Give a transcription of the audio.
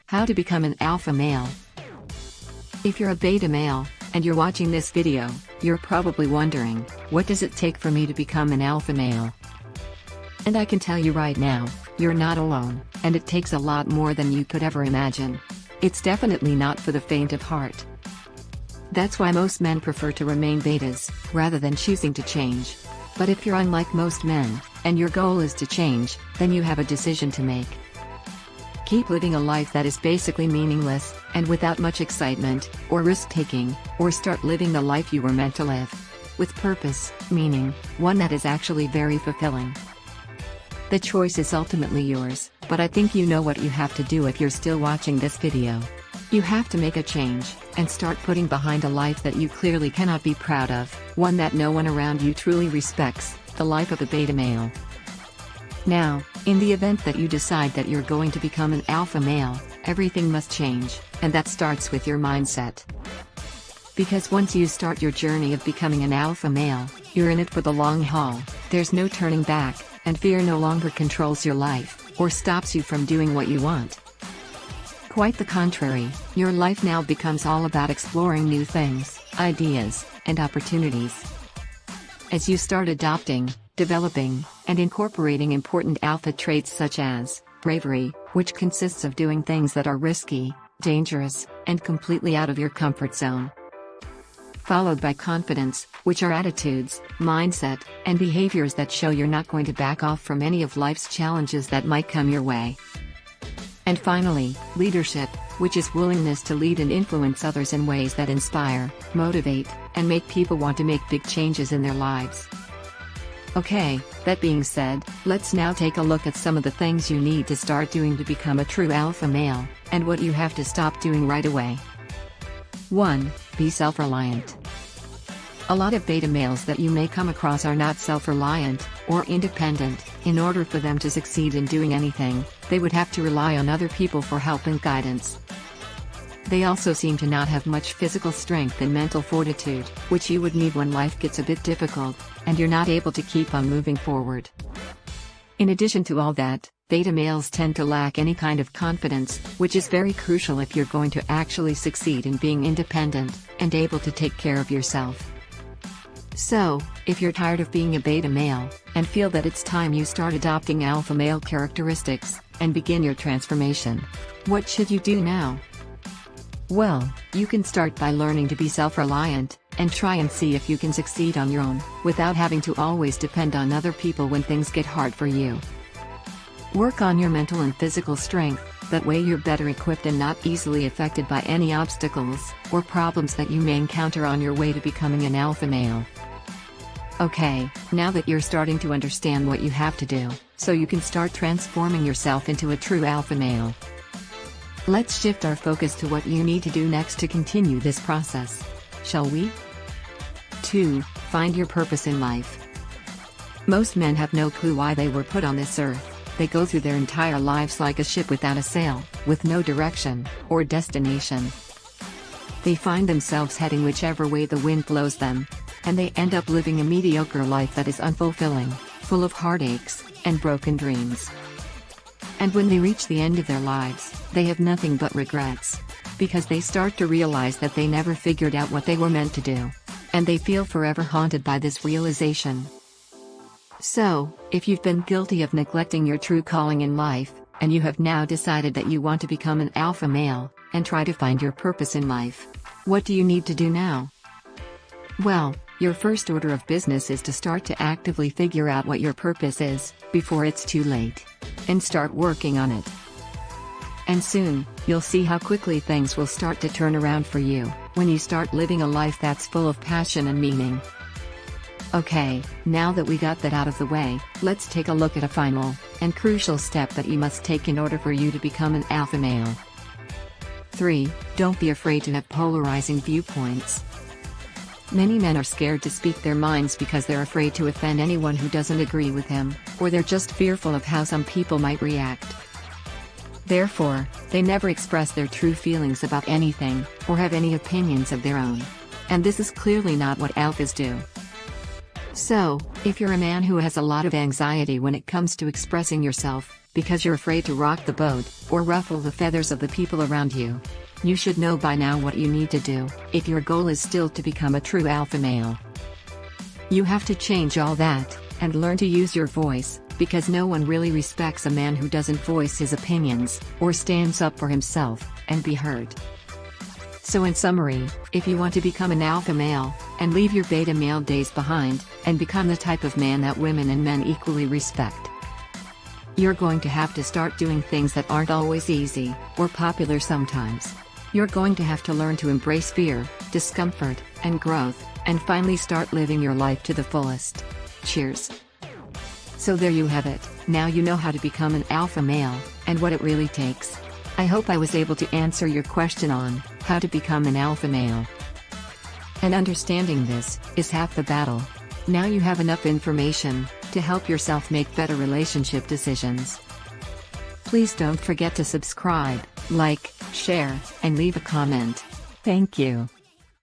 How to become an alpha male. If you're a beta male, and you're watching this video, you're probably wondering, what does it take for me to become an alpha male? And I can tell you right now, you're not alone, and it takes a lot more than you could ever imagine. It's definitely not for the faint of heart. That's why most men prefer to remain betas, rather than choosing to change. But if you're unlike most men, and your goal is to change, then you have a decision to make. Keep living a life that is basically meaningless, and without much excitement, or risk-taking, or start living the life you were meant to live. With purpose, meaning, one that is actually very fulfilling. The choice is ultimately yours, but I think you know what you have to do if you're still watching this video. You have to make a change, and start putting behind a life that you clearly cannot be proud of, one that no one around you truly respects, the life of a beta male. Now, in the event that you decide that you're going to become an alpha male, everything must change, and that starts with your mindset. Because once you start your journey of becoming an alpha male, you're in it for the long haul, there's no turning back, and fear no longer controls your life, or stops you from doing what you want. Quite the contrary, your life now becomes all about exploring new things, ideas, and opportunities. As you start adopting, developing, and incorporating important alpha traits such as bravery, which consists of doing things that are risky, dangerous, and completely out of your comfort zone. Followed by confidence, which are attitudes, mindset, and behaviors that show you're not going to back off from any of life's challenges that might come your way. And finally, leadership, which is willingness to lead and influence others in ways that inspire, motivate, and make people want to make big changes in their lives. Okay, that being said, let's now take a look at some of the things you need to start doing to become a true alpha male, and what you have to stop doing right away. 1. Be self-reliant. A lot of beta males that you may come across are not self-reliant, or independent. In order for them to succeed in doing anything, they would have to rely on other people for help and guidance. They also seem to not have much physical strength and mental fortitude, which you would need when life gets a bit difficult, and you're not able to keep on moving forward. In addition to all that, beta males tend to lack any kind of confidence, which is very crucial if you're going to actually succeed in being independent, and able to take care of yourself. So, if you're tired of being a beta male, and feel that it's time you start adopting alpha male characteristics, and begin your transformation, what should you do now? Well, you can start by learning to be self-reliant, and try and see if you can succeed on your own, without having to always depend on other people when things get hard for you. Work on your mental and physical strength, that way you're better equipped and not easily affected by any obstacles, or problems that you may encounter on your way to becoming an alpha male. Okay, now that you're starting to understand what you have to do, so you can start transforming yourself into a true alpha male. Let's shift our focus to what you need to do next to continue this process. Shall we? 2. Find your purpose in life. Most men have no clue why they were put on this earth. They go through their entire lives like a ship without a sail, with no direction, or destination. They find themselves heading whichever way the wind blows them, and they end up living a mediocre life that is unfulfilling, full of heartaches, and broken dreams. And when they reach the end of their lives, they have nothing but regrets. Because they start to realize that they never figured out what they were meant to do. And they feel forever haunted by this realization. So, if you've been guilty of neglecting your true calling in life, and you have now decided that you want to become an alpha male, and try to find your purpose in life, what do you need to do now? Well, your first order of business is to start to actively figure out what your purpose is, before it's too late. And start working on it. And soon, you'll see how quickly things will start to turn around for you, when you start living a life that's full of passion and meaning. Okay, now that we got that out of the way, let's take a look at a final, and crucial step that you must take in order for you to become an alpha male. 3. Don't be afraid to have polarizing viewpoints. Many men are scared to speak their minds because they're afraid to offend anyone who doesn't agree with him, or they're just fearful of how some people might react. Therefore, they never express their true feelings about anything, or have any opinions of their own. And this is clearly not what alphas do. So, if you're a man who has a lot of anxiety when it comes to expressing yourself, because you're afraid to rock the boat, or ruffle the feathers of the people around you, you should know by now what you need to do, if your goal is still to become a true alpha male. You have to change all that, and learn to use your voice, because no one really respects a man who doesn't voice his opinions, or stands up for himself, and be heard. So in summary, if you want to become an alpha male, and leave your beta male days behind, and become the type of man that women and men equally respect, you're going to have to start doing things that aren't always easy, or popular sometimes. You're going to have to learn to embrace fear, discomfort, and growth, and finally start living your life to the fullest. Cheers. So there you have it, now you know how to become an alpha male, and what it really takes. I hope I was able to answer your question on how to become an alpha male. And understanding this is half the battle. Now you have enough information to help yourself make better relationship decisions. Please don't forget to subscribe, like, share, and leave a comment. Thank you.